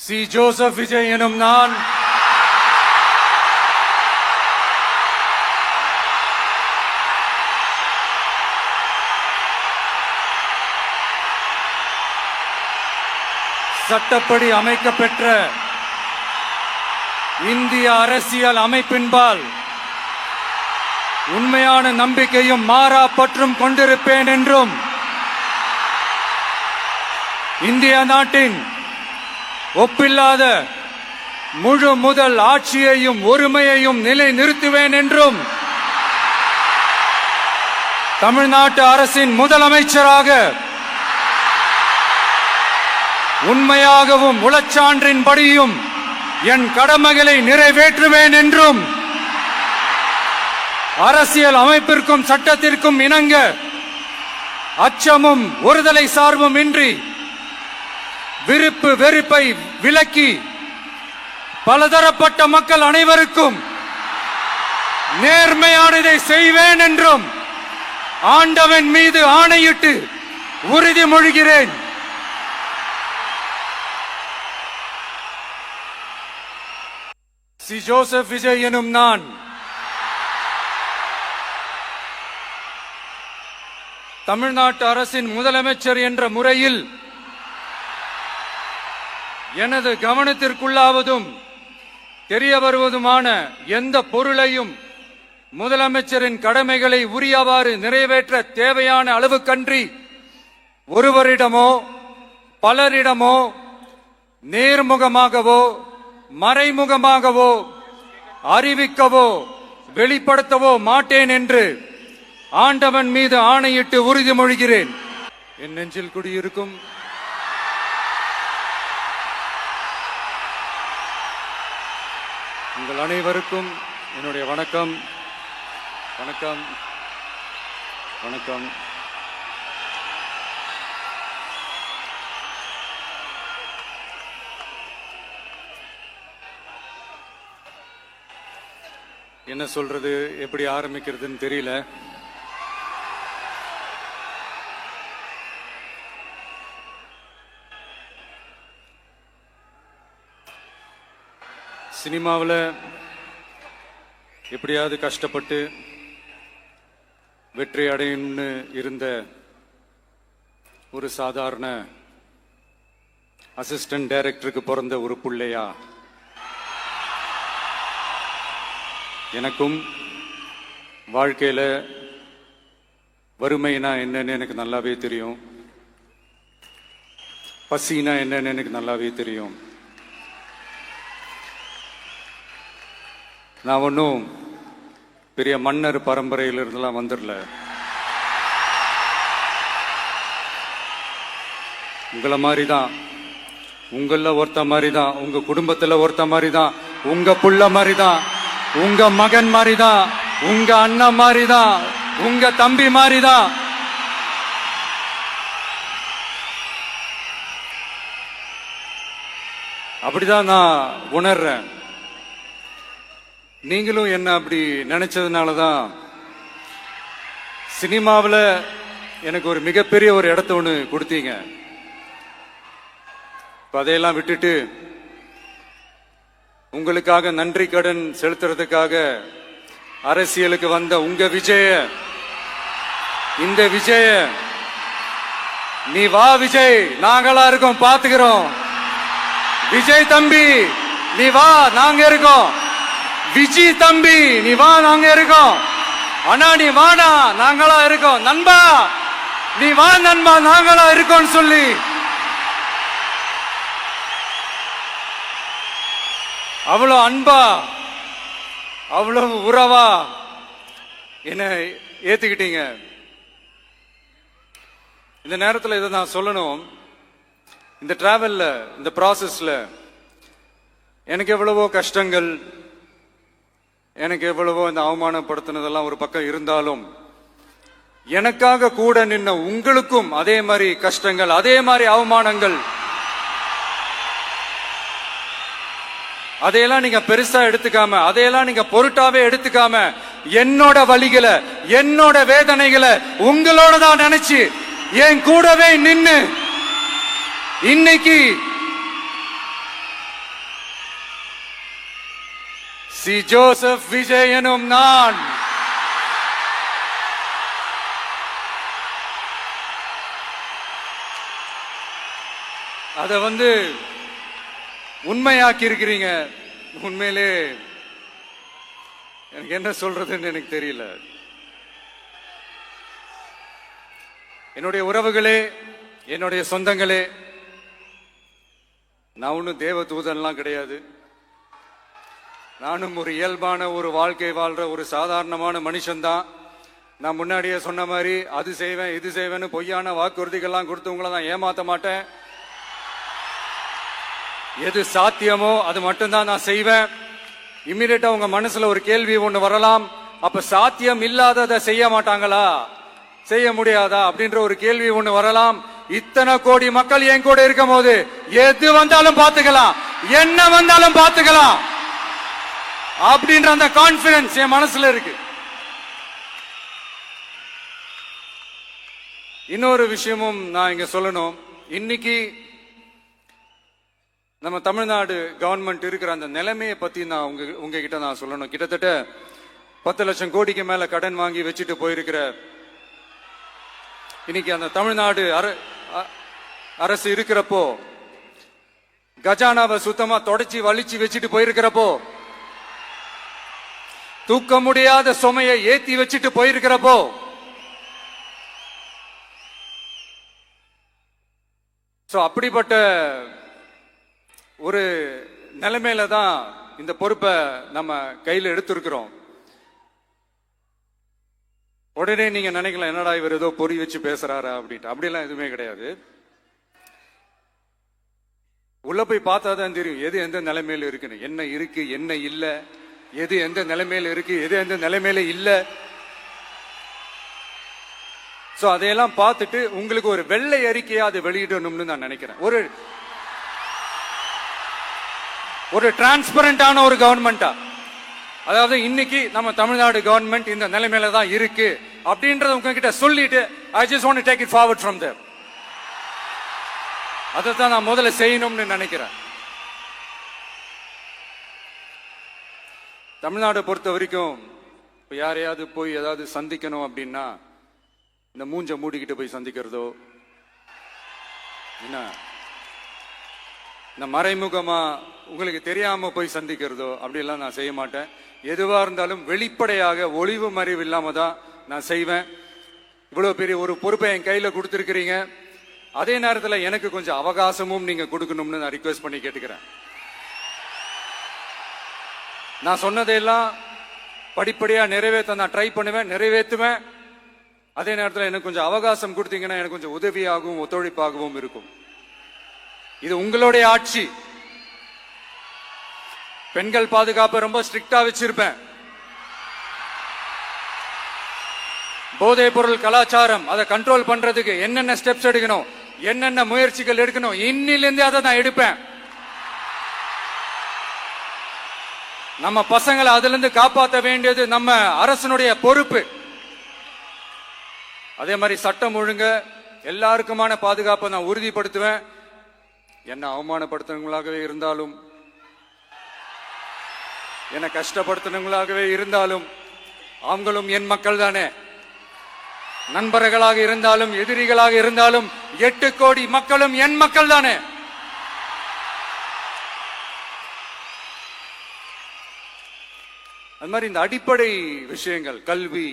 C. Joseph Vijay எனும் நான் சட்டப்படி அமைக்கப்பெற்ற இந்திய அரசியல் அமைப்பின்பால் உண்மையான நம்பிக்கையும் மாறா பற்றும் கொண்டிருப்பேன் என்றும் இந்திய நாட்டின் ஒப்பில்லாத முழு முதல் ஆட்சியையும் ஒருமையையும் நிலை நிறுத்துவேன் என்றும் தமிழ்நாட்டு அரசின் முதலமைச்சராக உண்மையாகவும் உளச்சான்றின்படியும் என் கடமைகளை நிறைவேற்றுவேன் என்றும் அரசியல் அமைப்பிற்கும் சட்டத்திற்கும் இணங்க அச்சமும் ஒருதலை சார்பும் இன்றி விருப்பு வெறுப்பை விலக்கி பலதரப்பட்ட மக்கள் அனைவருக்கும் நேர்மையானதை செய்வேன் என்றும் ஆண்டவன் மீது ஆணையிட்டு உறுதிமொழிகிறேன். சி. ஜோசப் விஜய் எனும் நான் தமிழ்நாட்டு அரசின் முதலமைச்சர் என்ற முறையில் எனது கவனத்திற்குள்ளாவதும் தெரிய வருவதுமான எந்த பொருளையும் முதலமைச்சரின் கடமைகளை உரியவாறு நிறைவேற்ற தேவையான அளவுக்கன்றி ஒருவரிடமோ பலரிடமோ நேர்முகமாகவோ மறைமுகமாகவோ அறிவிக்கவோ வெளிப்படுத்தவோ மாட்டேன் என்று ஆண்டவன் மீது ஆணையிட்டு உறுதிமொழிகிறேன். என் நெஞ்சில் குடியிருக்கும் உங்கள் அனைவருக்கும் என்னுடைய வணக்கம் வணக்கம் வணக்கம். என்ன சொல்றது, எப்படி ஆரம்பிக்கிறதுன்னு தெரியல. சினிமாவில் எப்படியாவது கஷ்டப்பட்டு வெற்றி அடையணும்னு இருந்த ஒரு சாதாரண அசிஸ்டன்ட் டைரக்டருக்கு பிறந்த ஒரு பிள்ளையா எனக்கும் வாழ்க்கையில வறுமைனா என்னன்னு எனக்கு நல்லாவே தெரியும், பசினா என்னன்னு எனக்கு நல்லாவே தெரியும். நான் ஒன்றும் பெரிய மன்னர் பரம்பரையிலிருந்துலாம் வந்துடல. உங்களை மாதிரி தான், உங்கள ஒருத்த மாதிரி தான், உங்க குடும்பத்தில் ஒருத்த மாதிரி தான், உங்க புள்ள மாதிரி தான், உங்க மகன் மாதிரி தான், உங்க அண்ணன் மாதிரி தான், உங்க தம்பி மாதிரி தான். அப்படிதான் நான் உணர்றேன். நீங்களும் என்ன அப்படி நினைச்சதுனாலதான் சினிமாவில் எனக்கு ஒரு மிகப்பெரிய ஒரு இடத்த ஒன்று கொடுத்தீங்க. அதையெல்லாம் விட்டுட்டு உங்களுக்காக நன்றி கடன் செலுத்துறதுக்காக அரசியலுக்கு வந்த உங்க விஜய, இந்த விஜய, நீ வா விஜய், நாங்களா இருக்கோம், பாத்துக்கிறோம். விஜய் தம்பி நீ வா, நாங்க இருக்கோம். விஜய் தம்பி நீ வா, நாங்க இருக்கோம். அண்ணா நீ வாடா, நாங்களா இருக்கோம். நண்பா நீ வா நண்பா, நாங்களா இருக்கோம் சொல்லி அவ்வளவு அன்பா அவ்வளவு உறவா என்ன ஏத்துக்கிட்டீங்க. இந்த நேரத்தில் இதை நான் சொல்லணும். இந்த டிராவல்ல, இந்த ப்ராசஸ்ல எனக்கு எவ்வளவோ கஷ்டங்கள், எனக்கு எவ்வளவோ இந்த அவமானப்படுத்தினதெல்லாம் ஒரு பக்கம் இருந்தாலும் எனக்காக கூட நின்ன உங்களுக்கும் அதே மாதிரி கஷ்டங்கள், அதே மாதிரி அவமானங்கள், அதையெல்லாம் நீங்க பெருசா எடுத்துக்காம, அதையெல்லாம் நீங்க பொருட்டாவே எடுத்துக்காம, என்னோட வலிகளை, என்னோட வேதனைகளை உங்களோட தான் நினைச்சு என் கூடவே நின்னு இன்னைக்கு சி ஜோசப் விஜய் எனும் நான் அத உண்மையாக்கி இருக்கிறீங்க. உண்மையிலே எனக்கு என்ன சொல்றதுன்னு எனக்கு தெரியல. என்னுடைய உறவுகளே, என்னுடைய சொந்தங்களே, நான் ஒன்னும் தேவ தூதன்லாம் கிடையாது. நானும் ஒரு இயல்பான ஒரு வாழ்க்கை வாழ்ற ஒரு சாதாரணமான மனுஷன்தான். நான் முன்னாடியே சொன்ன மாதிரி அது செய்வேன் இது செய்வேன்னு பொய்யான வாக்குறுதிகள்லாம் கொடுத்து உங்களை நான் ஏமாத்த மாட்டேன். எது சாத்தியமோ அது மட்டும்தான் நான் செய்வேன். இம்மிடியட்டா உங்க மனசுல ஒரு கேள்வி ஒண்ணு வரலாம், அப்ப சாத்தியம் இல்லாததை செய்ய மாட்டாங்களா, செய்ய முடியாதா அப்படின்ற ஒரு கேள்வி ஒண்ணு வரலாம். இத்தனை கோடி மக்கள் என் கூட இருக்கும் போது எது வந்தாலும் பாத்துக்கலாம், என்ன வந்தாலும் பாத்துக்கலாம் அப்படின்ற அந்த கான்பிடன்ஸ் என் மனசுல இருக்கு. இன்னொரு விஷயமும் நான் இங்க சொல்லணும். இன்னைக்கு நம்ம தமிழ்நாடு கவர்மெண்ட் இருக்கிற அந்த நிலைமையை பத்தி நான் உங்ககிட்ட நான் சொல்லணும். கிட்டத்தட்ட 10 லட்சம் கோடிக்கு மேல கடன் வாங்கி வச்சுட்டு போயிருக்கிற இன்னைக்கு அந்த தமிழ்நாடு அரசு இருக்கிறப்போ, கஜானாவை சுத்தமா தொடச்சி வலிச்சு வச்சுட்டு போயிருக்கிறப்போ, தூக்க முடியாத சுமையை ஏத்தி வச்சுட்டு போயிருக்கிறப்போ, அப்படிப்பட்ட ஒரு நிலைமையில தான் இந்த பொறுப்பை நம்ம கையில் எடுத்திருக்கிறோம். உடனே நீங்க நினைக்கலாம், என்னடா இவர் ஏதோ பொறி வச்சு பேசுறாரா அப்படின்ட்டு. அப்படிலாம் எதுவுமே கிடையாது. உள்ள போய் பார்த்தாதான் தெரியும் எது எந்த நிலைமையில இருக்குன்னு, என்ன இருக்கு என்ன இல்ல, எது எந்த நிலைமையில இருக்கு எது எந்த நிலைமையில இல்ல. அதையெல்லாம் பார்த்துட்டு உங்களுக்கு ஒரு வெள்ளை அறிக்கையா அதை வெளியிடணும்னு நான் நினைக்கிறேன். ஒரு டிரான்ஸ்பரண்டான ஒரு கவர்மெண்டா, அதாவது இன்னைக்கு நம்ம தமிழ்நாடு கவர்மெண்ட் இந்த நிலைமையில தான் இருக்கு அப்படின்றத உங்ககிட்ட சொல்லிட்டு I just want to take it forward from there. அதைத்தான் நான் முதல்ல செய்யணும்னு நினைக்கிறேன். தமிழ்நாடு பொறுத்த வரைக்கும் யாரையாவது போய் ஏதாவது சந்திக்கணும் அப்படின்னா இந்த மூஞ்ச மூடிக்கிட்டு போய் சந்திக்கிறதோ, என்ன இந்த மறைமுகமா உங்களுக்கு தெரியாம போய் சந்திக்கிறதோ அப்படிலாம் நான் செய்ய மாட்டேன். எதுவா இருந்தாலும் வெளிப்படையாக ஒளிவு மறைவு இல்லாம தான் நான் செய்வேன். இவ்வளவு பெரிய ஒரு பொறுப்பை என் கையில கொடுத்திருக்கிறீங்க. அதே நேரத்தில் எனக்கு கொஞ்சம் அவகாசமும் நீங்க கொடுக்கணும்னு நான் ரிக்வெஸ்ட் பண்ணி கேட்டுக்கிறேன். நான் சொன்னதையெல்லாம் படிப்படியா நிறைவேற்ற நான் ட்ரை பண்ணுவேன், நிறைவேற்றுவேன். அதே நேரத்தில் எனக்கு கொஞ்சம் அவகாசம் கொடுத்தீங்கன்னா எனக்கு கொஞ்சம் உதவியாகவும் ஒத்துழைப்பாகவும் இருக்கும். இது உங்களுடைய ஆட்சி. பெண்கள் பாதுகாப்பை ரொம்ப ஸ்ட்ரிக்டா வச்சிருப்பேன். போதைப் பொருள் கலாச்சாரம் அதை கண்ட்ரோல் பண்றதுக்கு என்னென்ன ஸ்டெப்ஸ் எடுக்கணும், என்னென்ன முயற்சிகள் எடுக்கணும், இன்னிலிருந்தே அதை நான் எடுப்பேன். நம்ம பசங்களை அதுல இருந்து காப்பாற்ற வேண்டியது நம்ம அரசனுடைய பொறுப்பு. அதே மாதிரி சட்டம் ஒழுங்கு எல்லாருக்குமான பாதுகாப்பை நான் உறுதிப்படுத்துவேன். என்ன அவமானப்படுத்துறவங்களாகவே இருந்தாலும், என்ன கஷ்டப்படுத்துறவங்களாகவே இருந்தாலும், அவங்களும் என் மக்கள் தானே. நண்பர்களாக இருந்தாலும் எதிரிகளாக இருந்தாலும் 8 கோடி மக்களும் என் மக்கள் தானே. அது மாதிரி இந்த அடிப்படை விஷயங்கள், கல்வி,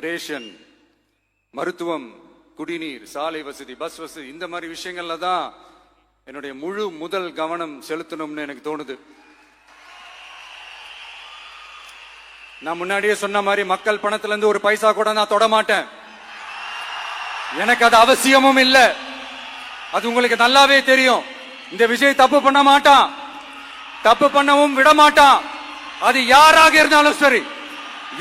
ரேஷன், மருத்துவம், குடிநீர், சாலை வசதி, பஸ் வசதி, இந்த மாதிரி விஷயங்கள்ல தான் என்னுடைய முதல் கவனம் செலுத்தணும்னு எனக்கு தோணுது. நான் முன்னாடியே சொன்ன மாதிரி மக்கள் பணத்துல இருந்து ஒரு பைசா கூட நான் தொட மாட்டேன். எனக்கு அது அவசியமும் இல்லை. அது உங்களுக்கு நல்லாவே தெரியும். இந்த விஜய் தப்பு பண்ண மாட்டான், தப்பு பண்ணவும் விட மாட்டான். அது யாராக இருந்தாலும் சரி,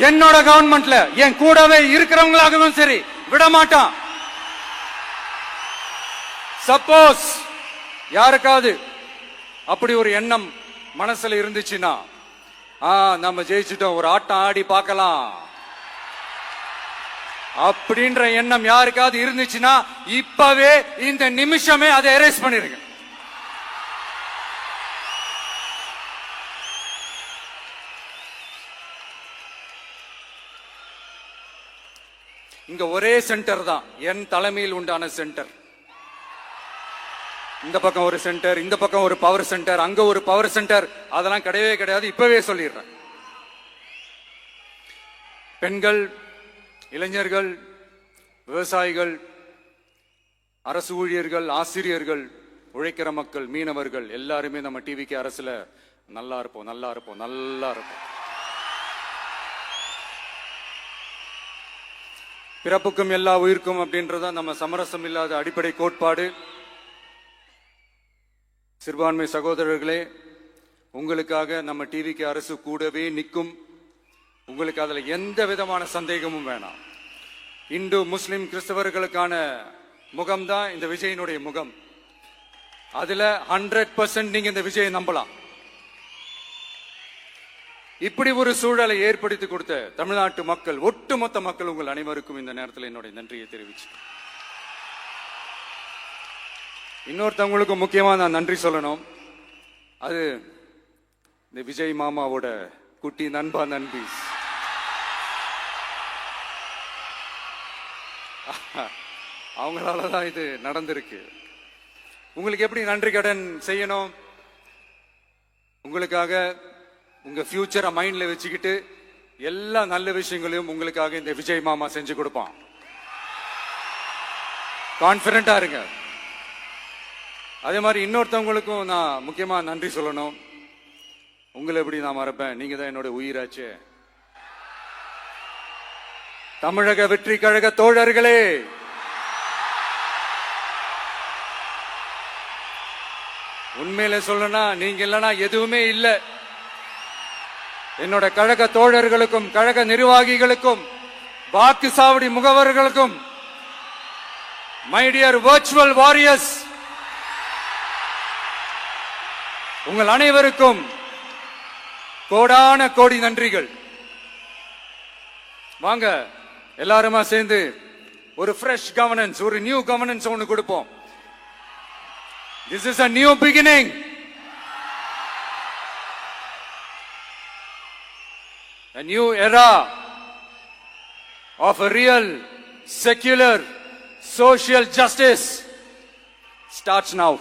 என்னோட கவர்மெண்ட்ல என் கூடவே இருக்கிறவங்களாகவும் சரி, விட மாட்டான். சப்போஸ் யாருக்காவது அப்படி ஒரு எண்ணம் மனசுல இருந்துச்சுன்னா, நம்ம ஜெயிச்சுட்டோம், ஒரு ஆட்டம் ஆடி பார்க்கலாம் அப்படின்ற எண்ணம் யாருக்காவது இருந்துச்சுன்னா இப்பவே இந்த நிமிஷமே அதை எரேஸ் பண்ணிருங்க. இங்க ஒரே சென்டர் தான், என் தலைமையில் உண்டான சென்டர். இந்த பக்கம் ஒரு சென்டர், இந்த பக்கம் ஒரு பவர் சென்டர், அங்க ஒரு பவர் சென்டர், அதெல்லாம் கிடையவே கிடையாது. இப்பவே சொல்லிடுறேன். பெண்கள், இளைஞர்கள், விவசாயிகள், அரசு ஊழியர்கள், ஆசிரியர்கள், உழைக்கிற மக்கள், மீனவர்கள் எல்லாருமே நம்ம டிவிக்கு அரசுல நல்லா இருப்போம், நல்லா இருப்போம், நல்லா இருப்போம். பிறப்புக்கும் எல்லா உயிர்க்கும் அப்படின்றத நம்ம சமரசம் இல்லாத அடிப்படை கோட்பாடு. சிறுபான்மை சகோதரர்களே, உங்களுக்காக நம்ம டிவிக்கு அரசு கூடவே நிற்கும். உங்களுக்கு அதுல எந்த விதமான சந்தேகமும் வேணாம். இந்து, முஸ்லிம், கிறிஸ்தவர்களுக்கான முகம்தான் இந்த விஜயனுடைய முகம். அதுல 100% நீங்க இந்த விஜயை நம்பலாம். இப்படி ஒரு சூழலை ஏற்படுத்தி கொடுத்த தமிழ்நாட்டு மக்கள், ஒட்டுமொத்த மக்கள், உங்கள் அனைவருக்கும் இந்த நேரத்தில் என்னுடைய நன்றியை தெரிவிச்சு, இன்னொருத்தவங்களுக்கு முக்கியமா நான் நன்றி சொல்லணும். அது இந்த விஜய் மாமாவோட குட்டி நண்பா, நண்பி. அவங்களாலதான் இது நடந்திருக்கு. உங்களுக்கு எப்படி நன்றி கடன் செய்யணும்? உங்களுக்காக உங்க ஃபியூச்சரை மைண்ட்ல வச்சுக்கிட்டு எல்லா நல்ல விஷயங்களையும் உங்களுக்காக இந்த விஜய் மாமா செஞ்சு கொடுப்பான். கான்பிடண்டா இருங்க. அதே மாதிரி இன்னொருத்தவங்களுக்கும் நான் முக்கியமா நன்றி சொல்லணும். உங்களை எப்படி நான் மறப்பேன்? நீங்க தான் என்னோட உயிராச்சு. தமிழக வெற்றி கழக தோழர்களே, உண்மையில சொல்லனா நீங்க இல்லனா எதுவுமே இல்லை. என்னோட கழக தோழர்களுக்கும், கழக நிர்வாகிகளுக்கும், வாக்கு சாவடி முகவர்களுக்கும், மை டியர் வர்ச்சுவல் வாரியர்ஸ், உங்கள் அனைவருக்கும் கோடான கோடி நன்றிகள். வாங்க எல்லாருமா சேர்ந்து ஒரு ஃப்ரெஷ் கவர்னன்ஸ், ஒரு நியூ கவர்னன்ஸ் ஒன்னு கொடுப்போம். This is a new beginning. A new era of a real, secular, social justice starts now.